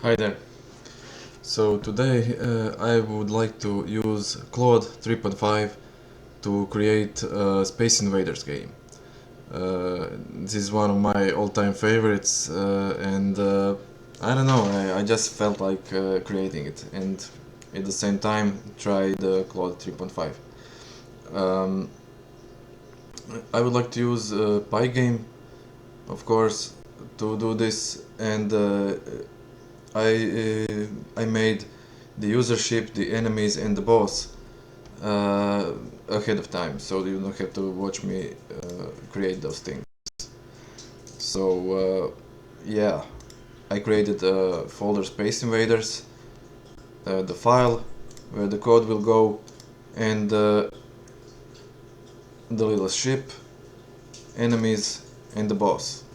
Hi there. So today I would like to use Claude 3.5 to create a Space Invaders game. This is one of my all-time favorites and I don't know, I just felt like creating it and at the same time tried Claude 3.5. Um, I would like to use Pygame, of course, to do this, and I made the usership, the enemies, and the boss ahead of time, so you don't have to watch me create those things. So yeah, I created a folder Space Invaders, the file where the code will go, and the little ship, enemies, and the boss.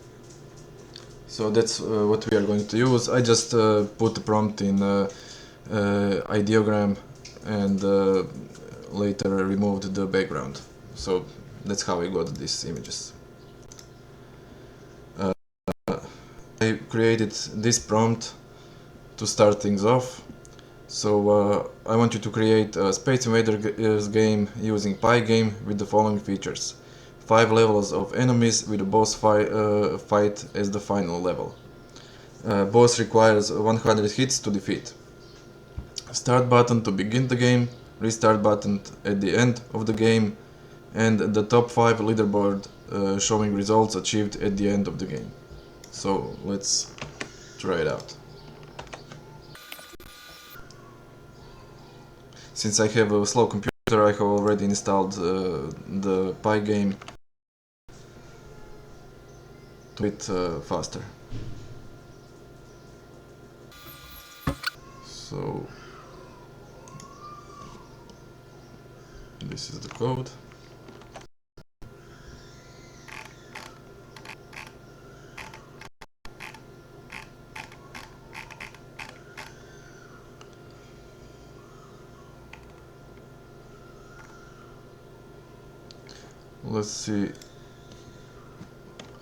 So that's what we are going to use. I just put the prompt in ideogram and later removed the background. So that's how I got these images. I created this prompt to start things off. So I want you to create a Space Invaders game using Pygame with the following features. 5 levels of enemies with a boss fight as the final level. Boss requires 100 hits to defeat. Start button to begin the game, restart button at the end of the game, and the top 5 leaderboard showing results achieved at the end of the game. So let's try it out. Since I have a slow computer, I have already installed the Pygame to be faster. So this is the code. Let's see.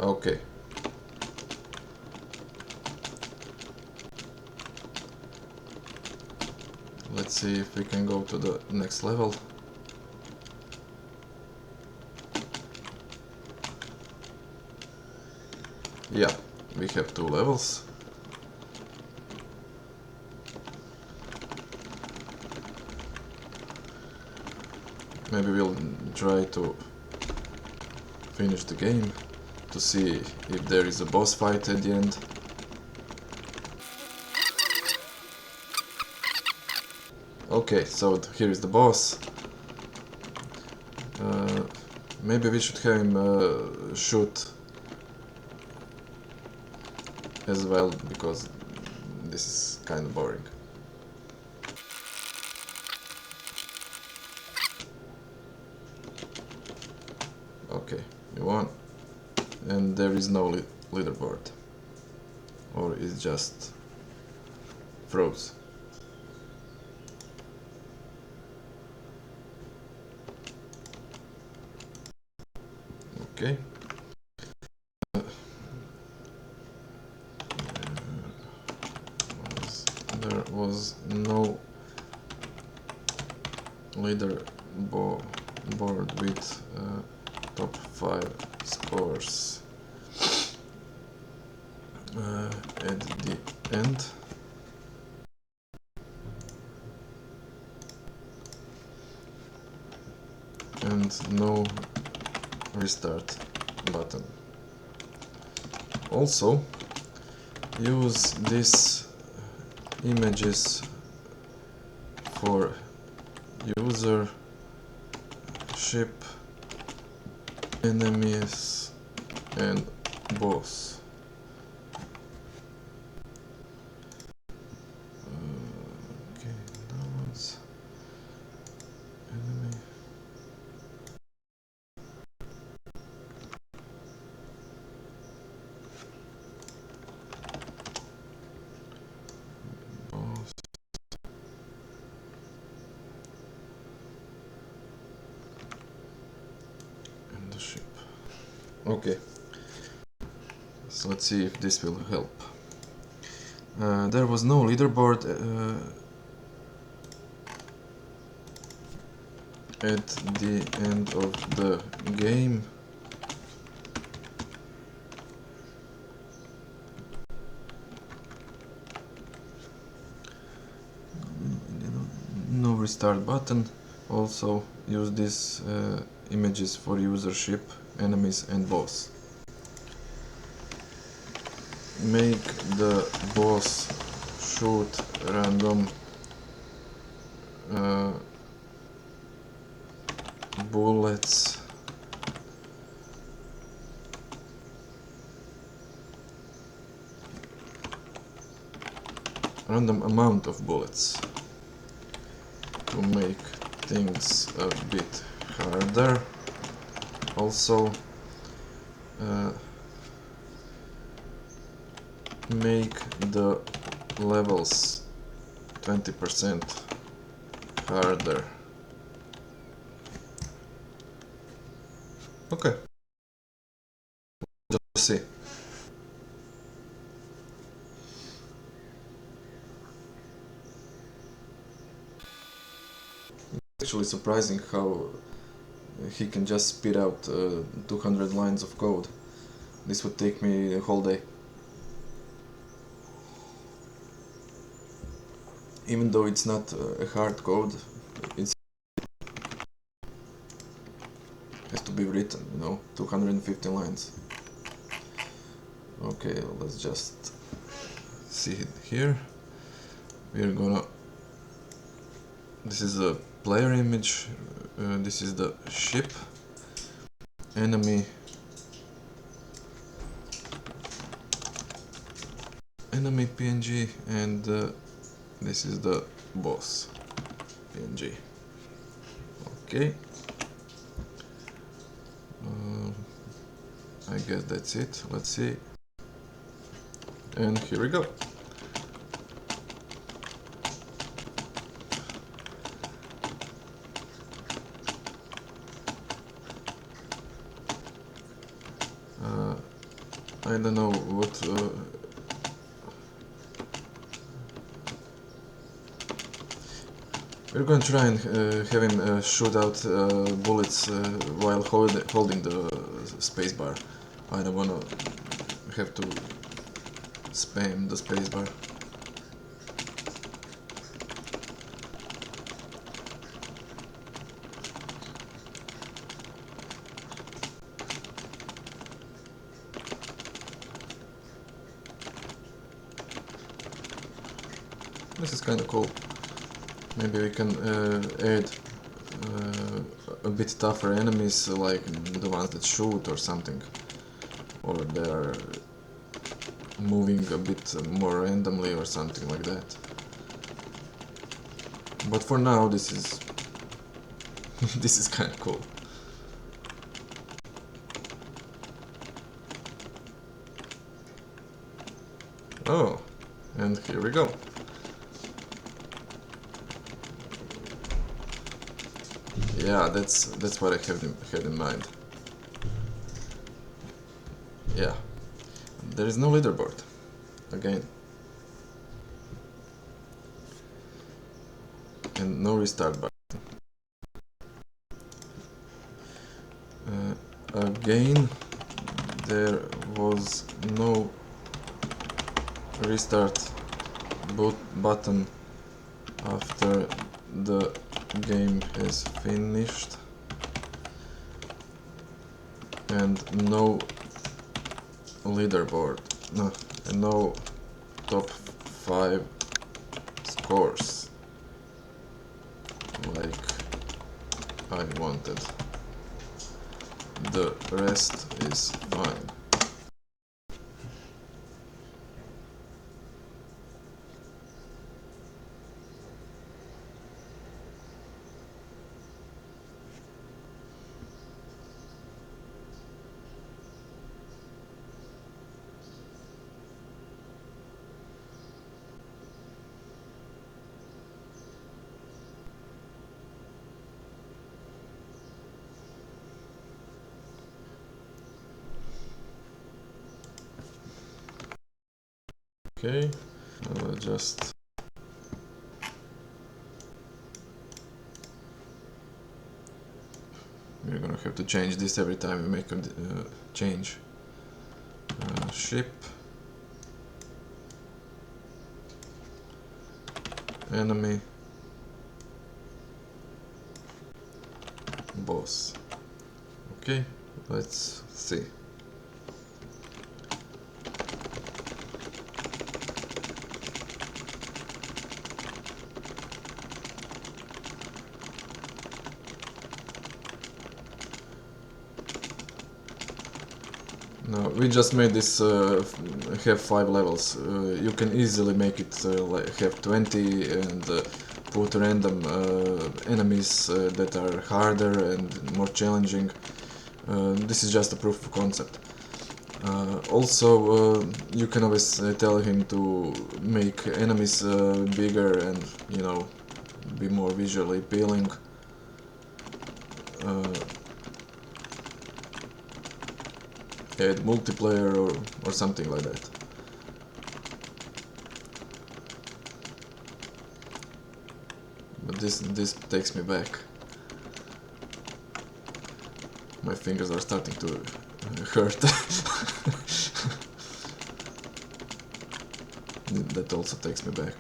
Okay. Let's see if we can go to the next level. Yeah, we have 2 levels. Maybe we'll try to finish the game to see if there is a boss fight at the end. Okay, so here is the boss. Maybe we should have him shoot as well, because this is kind of boring. Okay, you won. And there is no leaderboard. Or it's just froze. Okay. There was no leaderboard with top 5 scores at the end. And no restart button. Also, use these images for user, ship, enemies, and boss. Okay, that one's enemy. Boss. And the ship. Okay. So let's see if this will help. There was no leaderboard at the end of the game. No restart button. Also use these images for usership, enemies and boss. Make the boss shoot random bullets random amount of bullets to make things a bit harder. Also make the levels 20% harder. Okay, just see. It's actually surprising how he can just spit out 200 lines of code. This would take me a whole day. Even though it's not a hard code, it has to be written, 250 lines. Okay, let's just see it here. We're gonna... This is a player image, this is the ship, enemy PNG, and this is the boss PNG. Okay. I guess that's it. Let's see. And here we go. I don't know what we're going to try and have him shoot out bullets while holding the spacebar. I don't want to have to spam the spacebar. This is kind of cool. Maybe we can add a bit tougher enemies, like the ones that shoot or something, or they're moving a bit more randomly or something like that. But for now, this is this is kind of cool. Oh, and here we go. Yeah, that's what I had in mind. Yeah, there is no leaderboard again, and no restart button. Again, there was no restart button after the game has finished, and no leaderboard, no top 5 scores like I wanted. The rest is fine. Okay, just we're gonna have to change this every time we make a change. Ship, enemy, boss. Okay, let's see. Now we just made this have 5 levels. You can easily make it like have 20 and put random enemies that are harder and more challenging. This is just a proof of concept. Also, you can always tell him to make enemies bigger and, you know, be more visually appealing. Add multiplayer or something like that. But this takes me back. My fingers are starting to hurt. That also takes me back.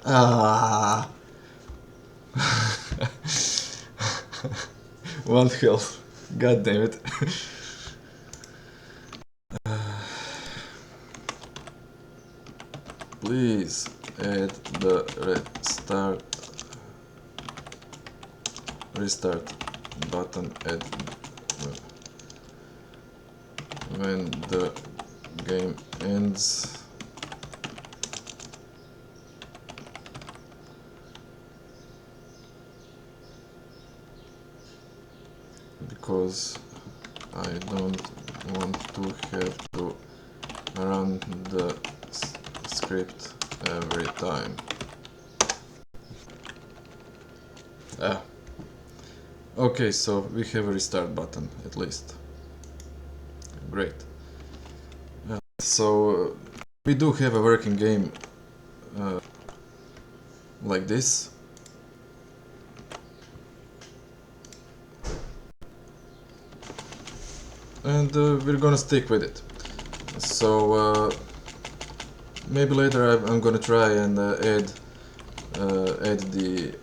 Ah. 1 health. God damn it. Please add the restart button at when the game ends. Because I don't want to have to run the script every time. Okay, so we have a restart button at least. Great. So we do have a working game like this. And we're gonna stick with it. So maybe later I'm gonna try and add the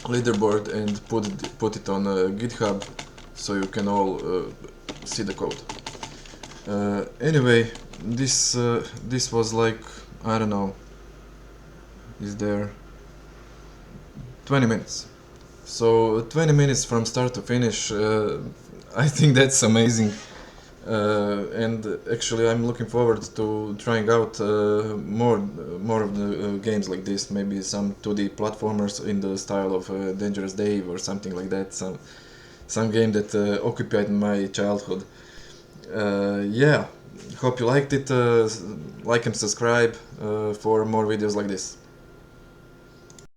leaderboard and put it on GitHub so you can all see the code. Anyway, this was like, I don't know, is there 20 minutes. So 20 minutes from start to finish. I think that's amazing, and actually I'm looking forward to trying out more of the games like this. Maybe some 2D platformers in the style of Dangerous Dave or something like that. Some game that occupied my childhood. Yeah, hope you liked it. Like and subscribe for more videos like this.